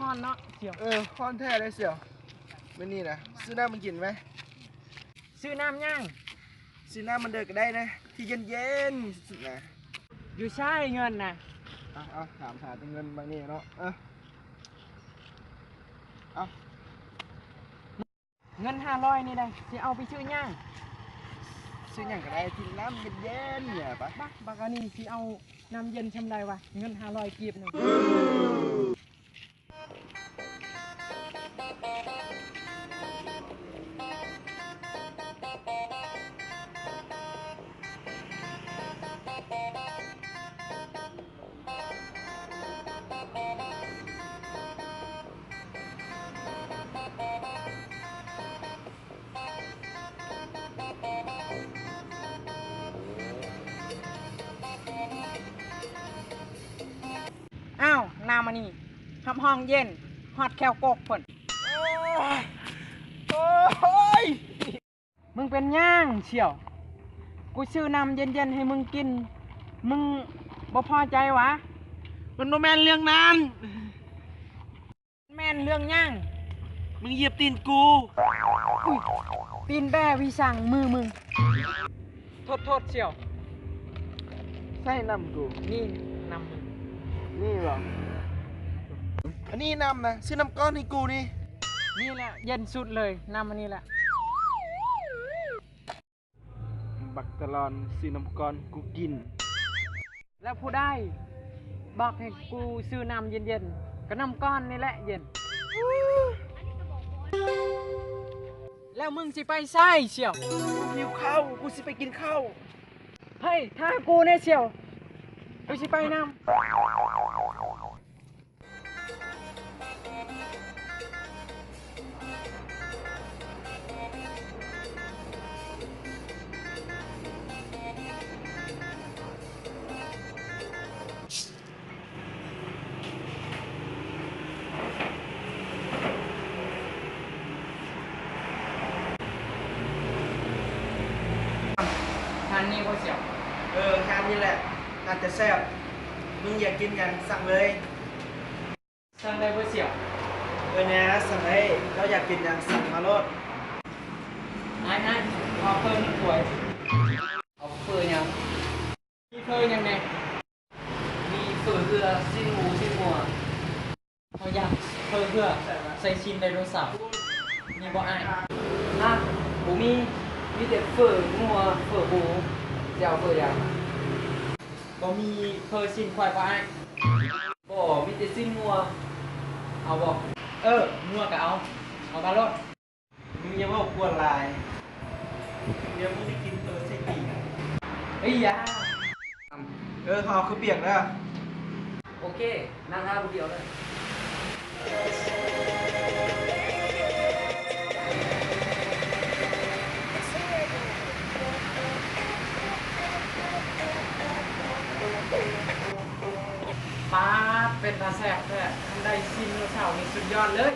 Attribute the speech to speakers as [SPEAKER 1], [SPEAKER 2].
[SPEAKER 1] อนเนาะเสี่ยว
[SPEAKER 2] ฮ้อนแท้เลยเสี่ยวไม่นี่นะซื้อน้ำมันกินไหม
[SPEAKER 1] ซื้อน้ำย่าง
[SPEAKER 2] ซื้อน้ำมันเดินก็ได้นะที่เย็นๆสุดๆนะ
[SPEAKER 1] อยู่ใช่เงินนะ
[SPEAKER 2] เอาถามหาเงินบางนี่เนาะเอา
[SPEAKER 1] เงิน500นี่ได้สิเอาไปซื้อย่าง
[SPEAKER 2] ซื้ออย่างก็ได้ที่น้ำเย็นๆเนี่ยปะ
[SPEAKER 1] บักอันนี้สิเอาน้ำเย็นชำไดวะเงิน500กีบหนึ่งอ้าวน้ำมันนี่ทำห้องเย็นฮอดแควโกกเพิ่น
[SPEAKER 2] โอ้ย
[SPEAKER 1] มึงเป็นย่างเชี่ยวกูซื้อน้ำเย็นๆให้มึงกินมึงบ่พอใจวะ
[SPEAKER 2] มันโนแมนเรื่องนั้น
[SPEAKER 1] แม่นเรื่องย่าง
[SPEAKER 2] มึงเหยียบตีนกู
[SPEAKER 1] ตีนแบ่วิสั่งมือมึงโทษเชี่ยว
[SPEAKER 2] ใช่นำกู
[SPEAKER 1] นี่นำมึง
[SPEAKER 2] นี่หรออันนี้นำนะซื้อน้ำก้อนให้กูนี่
[SPEAKER 1] นี่แหละเย็นสุดเลยนำอันนี้แหละ
[SPEAKER 2] บักตะลอนซื้อน้ำก้อนกูกิน
[SPEAKER 1] แล้วผู้ได้บอกให้กูซื้อน้ำเย็นๆก็น้ำก้อนนี่แหละเย็นแล้วมึงสิไปไส้เชี่ยว
[SPEAKER 2] หิวข้าวกูสิไปกินข้าว
[SPEAKER 1] เฮ้ยถ้ากูเนี่ยเชี่ยวกูสิไปน้ำทานนี่ก็เสียว
[SPEAKER 2] งานนี้แหละน่าจะแซ่บมึงอยากกินอย่างสั่งเลย
[SPEAKER 1] สั่งได้ก็เสียว
[SPEAKER 2] เนี่ยสั่งเลยเราอยากกินอย่างสั่งมาโลด
[SPEAKER 1] ไอ้เอาเพิ่มถ้วยเอาเพิ่มยังมีเพิ่มยังไงมีเพิ่มเพื่อสิ้นหมูสิ้นหัวเอาอยากเพิ่มเพื่อใส่ชิ้นไดโนเสาร์มีบ่ไอ้ผมมีแต่เพิ่มหัวเพิ่มหมูจะเอาเพิ่มยังบ่มีเพิ่มชิ้นควายบ่ไอ้บ่มีแต่ชิ้นหัวเอาบ่งัวก็เอาบาลด
[SPEAKER 2] มึงยังว่าควรลายเดี๋ยวมึงได้กินไส้ปีก
[SPEAKER 1] เฮ้ยยา
[SPEAKER 2] เขาคือเปียกแล้ว
[SPEAKER 1] โอเคนั่งห้าบุเดียวเลยป้าเป็นตาแสบแท้ทำได้ซิมโนเสาร์นี่สุดยอดเลย